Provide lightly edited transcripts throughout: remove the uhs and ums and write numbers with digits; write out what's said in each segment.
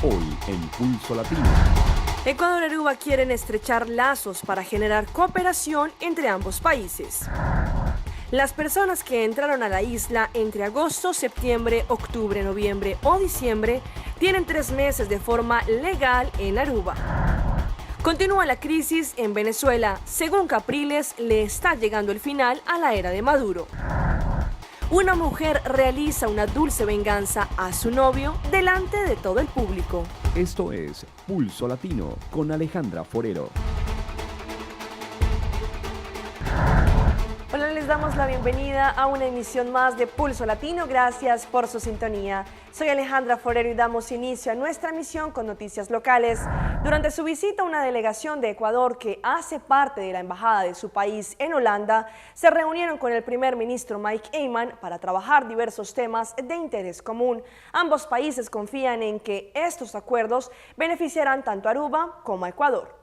Hoy en Pulso Latino. Ecuador y Aruba quieren estrechar lazos para generar cooperación entre ambos países. Las personas que entraron a la isla entre agosto, septiembre, octubre, noviembre o diciembre tienen 3 meses de forma legal en Aruba. Continúa la crisis en Venezuela. Según Capriles, le está llegando el final a la era de Maduro. Una mujer realiza una dulce venganza a su novio delante de todo el público. Esto es Pulso Latino con Alejandra Forero. Hola, les damos la bienvenida a una emisión más de Pulso Latino. Gracias por su sintonía. Soy Alejandra Forero y damos inicio a nuestra emisión con noticias locales. Durante su visita, una delegación de Ecuador que hace parte de la embajada de su país en Holanda se reunieron con el primer ministro Mike Eyman para trabajar diversos temas de interés común. Ambos países confían en que estos acuerdos beneficiarán tanto a Aruba como a Ecuador.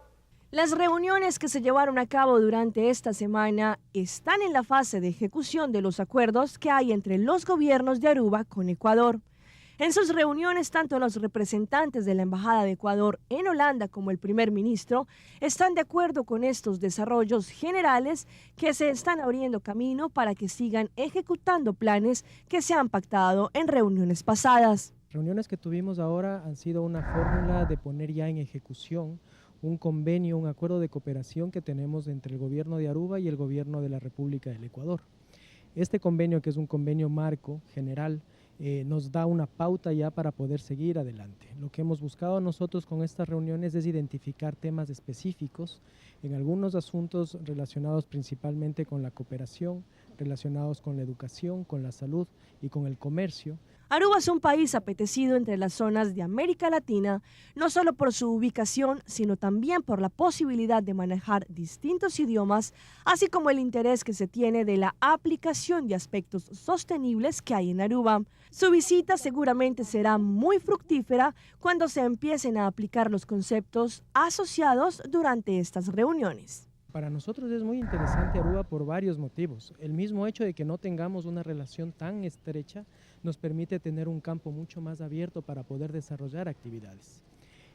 Las reuniones que se llevaron a cabo durante esta semana están en la fase de ejecución de los acuerdos que hay entre los gobiernos de Aruba con Ecuador. En sus reuniones, tanto los representantes de la Embajada de Ecuador en Holanda como el primer ministro están de acuerdo con estos desarrollos generales que se están abriendo camino para que sigan ejecutando planes que se han pactado en reuniones pasadas. Reuniones que tuvimos ahora han sido una fórmula de poner ya en ejecución un convenio, un acuerdo de cooperación que tenemos entre el gobierno de Aruba y el gobierno de la República del Ecuador. Este convenio, que es un convenio marco general, nos da una pauta ya para poder seguir adelante. Lo que hemos buscado nosotros con estas reuniones es identificar temas específicos en algunos asuntos relacionados principalmente con la cooperación, relacionados con la educación, con la salud y con el comercio. Aruba es un país apetecido entre las zonas de América Latina, no solo por su ubicación, sino también por la posibilidad de manejar distintos idiomas, así como el interés que se tiene de la aplicación de aspectos sostenibles que hay en Aruba. Su visita seguramente será muy fructífera cuando se empiecen a aplicar los conceptos asociados durante estas reuniones. Para nosotros es muy interesante Aruba por varios motivos. El mismo hecho de que no tengamos una relación tan estrecha nos permite tener un campo mucho más abierto para poder desarrollar actividades.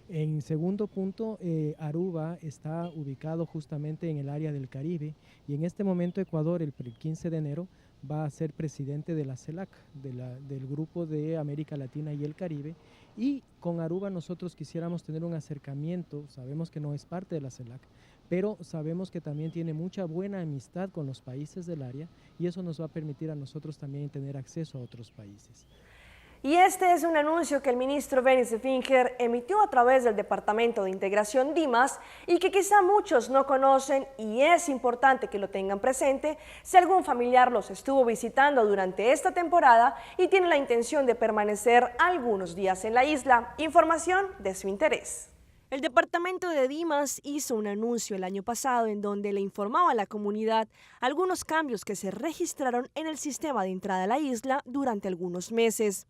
En segundo punto, Aruba está ubicado justamente en el área del Caribe y en este momento Ecuador, el 15 de enero, va a ser presidente de la CELAC, del Grupo de América Latina y el Caribe, y con Aruba nosotros quisiéramos tener un acercamiento. Sabemos que no es parte de la CELAC, pero sabemos que también tiene mucha buena amistad con los países del área y eso nos va a permitir a nosotros también tener acceso a otros países. Y este es un anuncio que el ministro Benny Seffinger emitió a través del Departamento de Integración DIMAS y que quizá muchos no conocen, y es importante que lo tengan presente si algún familiar los estuvo visitando durante esta temporada y tiene la intención de permanecer algunos días en la isla. Información de su interés. El departamento de DIMAS hizo un anuncio el año pasado en donde le informaba a la comunidad algunos cambios que se registraron en el sistema de entrada a la isla durante algunos meses.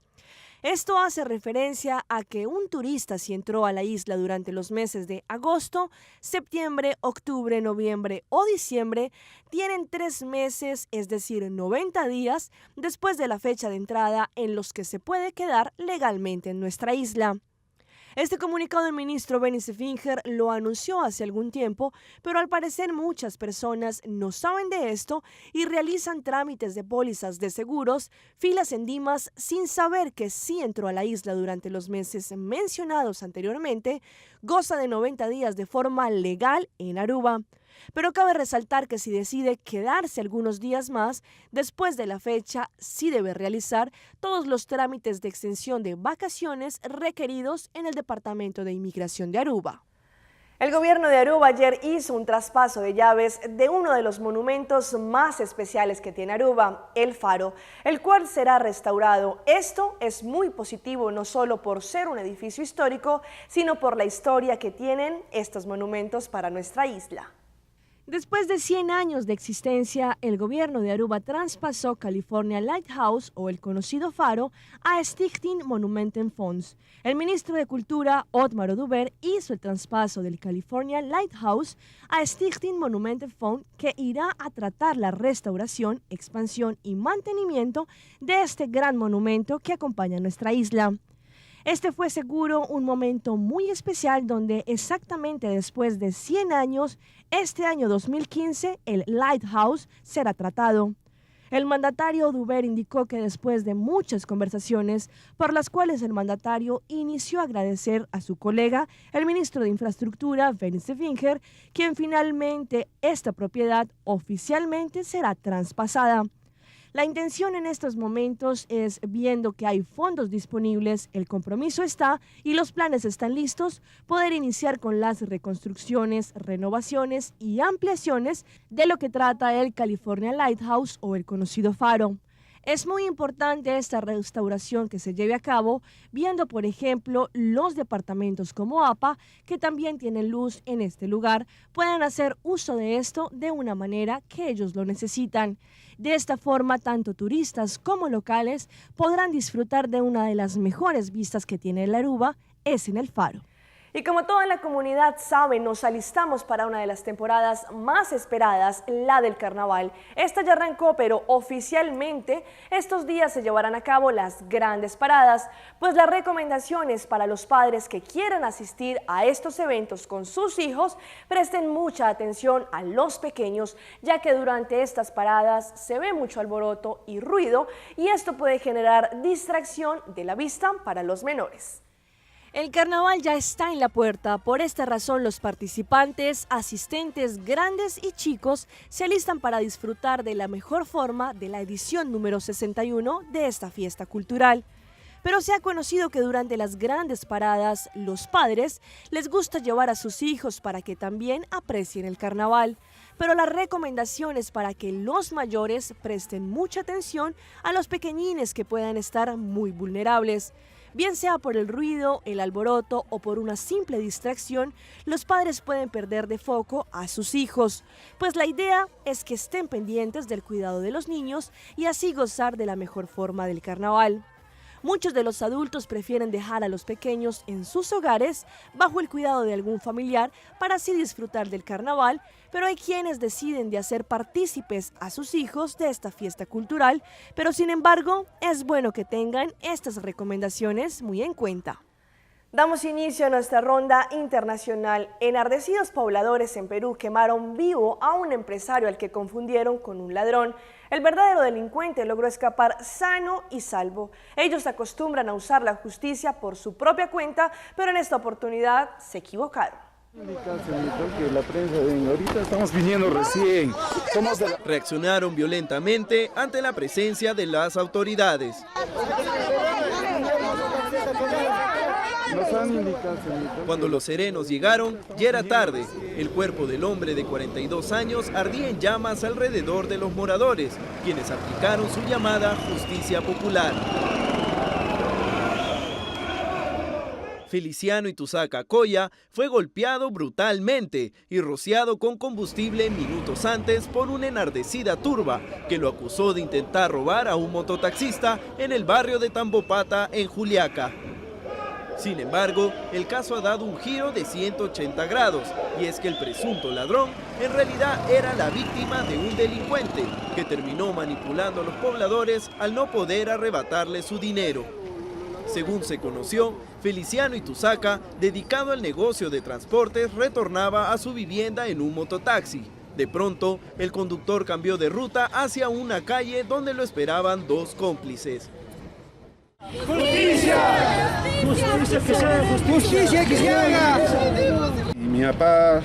Esto hace referencia a que un turista, si entró a la isla durante los meses de agosto, septiembre, octubre, noviembre o diciembre, tienen 3 meses, es decir, 90 días después de la fecha de entrada en los que se puede quedar legalmente en nuestra isla. Este comunicado del ministro Benny Seffinger lo anunció hace algún tiempo, pero al parecer muchas personas no saben de esto y realizan trámites de pólizas de seguros, filas en DIMAS sin saber que si entró a la isla durante los meses mencionados anteriormente, goza de 90 días de forma legal en Aruba. Pero cabe resaltar que si decide quedarse algunos días más, después de la fecha, sí debe realizar todos los trámites de extensión de vacaciones requeridos en el Departamento de Inmigración de Aruba. El gobierno de Aruba ayer hizo un traspaso de llaves de uno de los monumentos más especiales que tiene Aruba, el Faro, el cual será restaurado. Esto es muy positivo no solo por ser un edificio histórico, sino por la historia que tienen estos monumentos para nuestra isla. Después de 100 años de existencia, el gobierno de Aruba traspasó California Lighthouse, o el conocido Faro, a Stichting Monumentenfonds. El ministro de Cultura, Otmar Oduber, hizo el traspaso del California Lighthouse a Stichting Monumentenfonds, que irá a tratar la restauración, expansión y mantenimiento de este gran monumento que acompaña a nuestra isla. Este fue seguro un momento muy especial donde exactamente después de 100 años, este año 2015, el Lighthouse será tratado. El mandatario Dubert indicó que después de muchas conversaciones por las cuales el mandatario inició a agradecer a su colega, el ministro de Infraestructura, Venice Finger, quien finalmente esta propiedad oficialmente será traspasada. La intención en estos momentos es, viendo que hay fondos disponibles, el compromiso está y los planes están listos, poder iniciar con las reconstrucciones, renovaciones y ampliaciones de lo que trata el California Lighthouse o el conocido faro. Es muy importante esta restauración que se lleve a cabo, viendo por ejemplo los departamentos como APA, que también tienen luz en este lugar, puedan hacer uso de esto de una manera que ellos lo necesitan. De esta forma, tanto turistas como locales podrán disfrutar de una de las mejores vistas que tiene el Aruba, es en el faro. Y como toda la comunidad sabe, nos alistamos para una de las temporadas más esperadas, la del carnaval. Esta ya arrancó, pero oficialmente estos días se llevarán a cabo las grandes paradas, pues las recomendaciones para los padres que quieran asistir a estos eventos con sus hijos, presten mucha atención a los pequeños, ya que durante estas paradas se ve mucho alboroto y ruido, y esto puede generar distracción de la vista para los menores. El carnaval ya está en la puerta, por esta razón los participantes, asistentes grandes y chicos se alistan para disfrutar de la mejor forma de la edición número 61 de esta fiesta cultural. Pero se ha conocido que durante las grandes paradas, los padres les gusta llevar a sus hijos para que también aprecien el carnaval. Pero la recomendación es para que los mayores presten mucha atención a los pequeñines que puedan estar muy vulnerables. Bien sea por el ruido, el alboroto o por una simple distracción, los padres pueden perder de foco a sus hijos, pues la idea es que estén pendientes del cuidado de los niños y así gozar de la mejor forma del carnaval. Muchos de los adultos prefieren dejar a los pequeños en sus hogares bajo el cuidado de algún familiar para así disfrutar del carnaval, pero hay quienes deciden de hacer partícipes a sus hijos de esta fiesta cultural, pero sin embargo es bueno que tengan estas recomendaciones muy en cuenta. Damos inicio a nuestra ronda internacional. Enardecidos pobladores en Perú quemaron vivo a un empresario al que confundieron con un ladrón. El verdadero delincuente logró escapar sano y salvo. Ellos acostumbran a usar la justicia por su propia cuenta, pero en esta oportunidad se equivocaron. Que la prensa venga. Ahorita estamos viniendo recién. Reaccionaron violentamente ante la presencia de las autoridades. Cuando los serenos llegaron, ya era tarde. El cuerpo del hombre de 42 años ardía en llamas alrededor de los moradores, quienes aplicaron su llamada justicia popular. Feliciano Ituzaca Coya fue golpeado brutalmente y rociado con combustible minutos antes por una enardecida turba que lo acusó de intentar robar a un mototaxista en el barrio de Tambopata, en Juliaca. Sin embargo, el caso ha dado un giro de 180 grados, y es que el presunto ladrón en realidad era la víctima de un delincuente que terminó manipulando a los pobladores al no poder arrebatarle su dinero. Según se conoció, Feliciano Ituzaca, dedicado al negocio de transportes, retornaba a su vivienda en un mototaxi. De pronto, el conductor cambió de ruta hacia una calle donde lo esperaban dos cómplices. ¡Justicia! ¡Justicia, que se haga justicia! ¡Justicia, que se haga! Y mi papá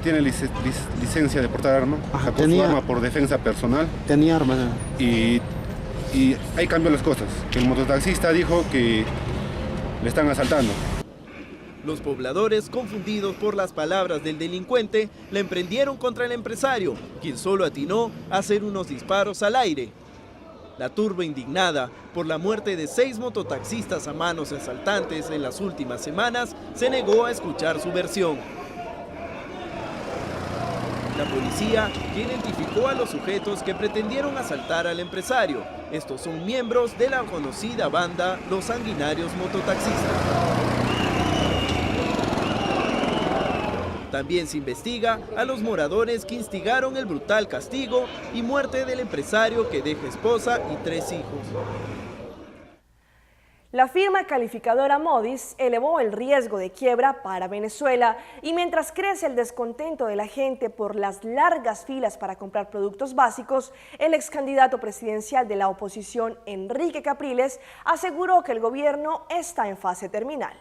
tiene licencia de portar arma, sacó su arma por defensa personal. Tenía armas. Y ahí cambió las cosas. El mototaxista dijo que le están asaltando. Los pobladores, confundidos por las palabras del delincuente, le emprendieron contra el empresario, quien solo atinó a hacer unos disparos al aire. La turba, indignada por la muerte de 6 mototaxistas a manos de asaltantes en las últimas semanas, se negó a escuchar su versión. La policía identificó a los sujetos que pretendieron asaltar al empresario. Estos son miembros de la conocida banda Los Sanguinarios Mototaxistas. También se investiga a los moradores que instigaron el brutal castigo y muerte del empresario que deja esposa y 3 hijos. La firma calificadora Moody's elevó el riesgo de quiebra para Venezuela y mientras crece el descontento de la gente por las largas filas para comprar productos básicos, el ex candidato presidencial de la oposición, Enrique Capriles, aseguró que el gobierno está en fase terminal.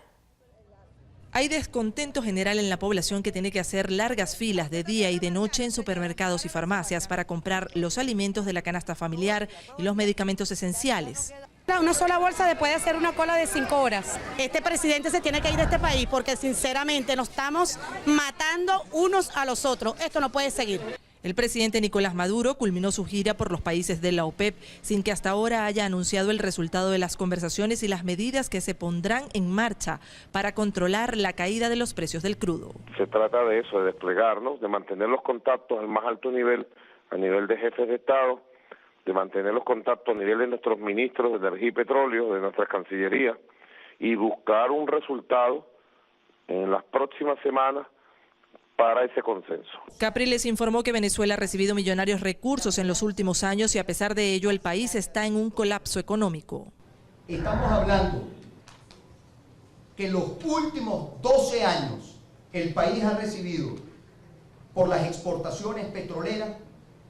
Hay descontento general en la población que tiene que hacer largas filas de día y de noche en supermercados y farmacias para comprar los alimentos de la canasta familiar y los medicamentos esenciales. Una sola bolsa después de hacer una cola de 5 horas. Este presidente se tiene que ir de este país porque sinceramente nos estamos matando unos a los otros. Esto no puede seguir. El presidente Nicolás Maduro culminó su gira por los países de la OPEP sin que hasta ahora haya anunciado el resultado de las conversaciones y las medidas que se pondrán en marcha para controlar la caída de los precios del crudo. Se trata de eso, de desplegarnos, de mantener los contactos al más alto nivel, a nivel de jefes de Estado, de mantener los contactos a nivel de nuestros ministros de Energía y Petróleo, de nuestra Cancillería, y buscar un resultado en las próximas semanas para ese consenso. Capriles informó que Venezuela ha recibido millonarios recursos en los últimos años y a pesar de ello el país está en un colapso económico. Estamos hablando que en los últimos 12 años el país ha recibido por las exportaciones petroleras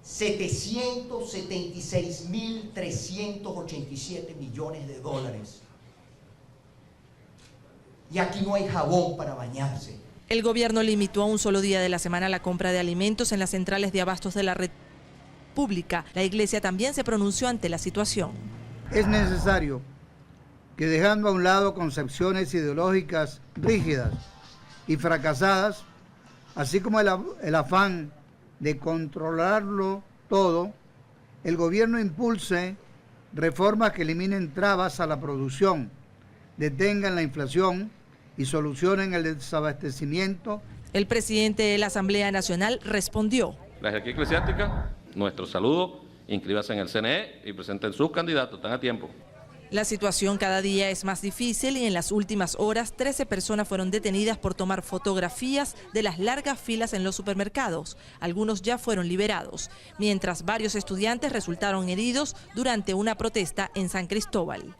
776.387 millones de dólares. Y aquí no hay jabón para bañarse. El gobierno limitó a un solo día de la semana la compra de alimentos en las centrales de abastos de la red pública. La Iglesia también se pronunció ante la situación. Es necesario que, dejando a un lado concepciones ideológicas rígidas y fracasadas, así como el afán de controlarlo todo, el gobierno impulse reformas que eliminen trabas a la producción, detengan la inflación y solucionen el desabastecimiento. El presidente de la Asamblea Nacional respondió. La jerarquía eclesiástica, nuestro saludo, inscríbase en el CNE y presenten sus candidatos, están a tiempo. La situación cada día es más difícil y en las últimas horas 13 personas fueron detenidas por tomar fotografías de las largas filas en los supermercados. Algunos ya fueron liberados, mientras varios estudiantes resultaron heridos durante una protesta en San Cristóbal.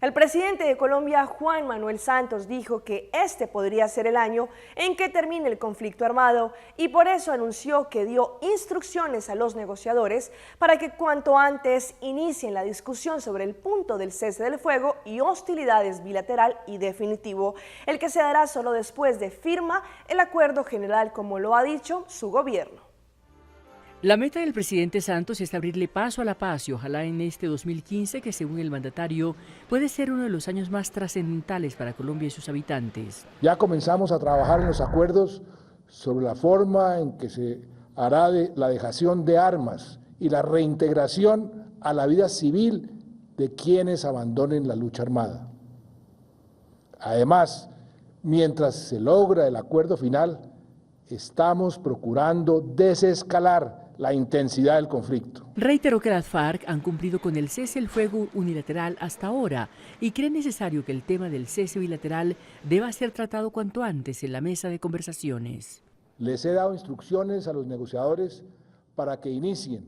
El presidente de Colombia, Juan Manuel Santos, dijo que este podría ser el año en que termine el conflicto armado y por eso anunció que dio instrucciones a los negociadores para que cuanto antes inicien la discusión sobre el punto del cese del fuego y hostilidades bilateral y definitivo, el que se dará solo después de firma el acuerdo general, como lo ha dicho su gobierno. La meta del presidente Santos es abrirle paso a la paz y ojalá en este 2015, que según el mandatario puede ser uno de los años más trascendentales para Colombia y sus habitantes. Ya comenzamos a trabajar en los acuerdos sobre la forma en que se hará la dejación de armas y la reintegración a la vida civil de quienes abandonen la lucha armada. Además, mientras se logra el acuerdo final, estamos procurando desescalar la intensidad del conflicto. Reiteró que las FARC han cumplido con el cese el fuego unilateral hasta ahora y cree necesario que el tema del cese bilateral deba ser tratado cuanto antes en la mesa de conversaciones. Les he dado instrucciones a los negociadores para que inicien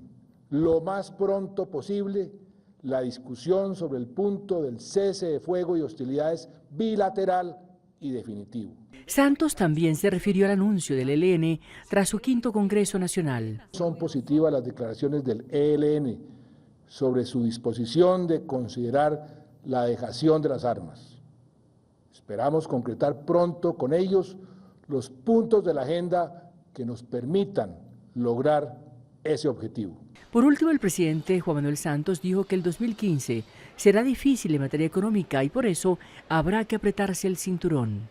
lo más pronto posible la discusión sobre el punto del cese de fuego y hostilidades bilateral y definitivo. Santos también se refirió al anuncio del ELN tras su 5º Congreso Nacional. Son positivas las declaraciones del ELN sobre su disposición de considerar la dejación de las armas. Esperamos concretar pronto con ellos los puntos de la agenda que nos permitan lograr ese objetivo. Por último, el presidente Juan Manuel Santos dijo que el 2015 será difícil en materia económica y por eso habrá que apretarse el cinturón.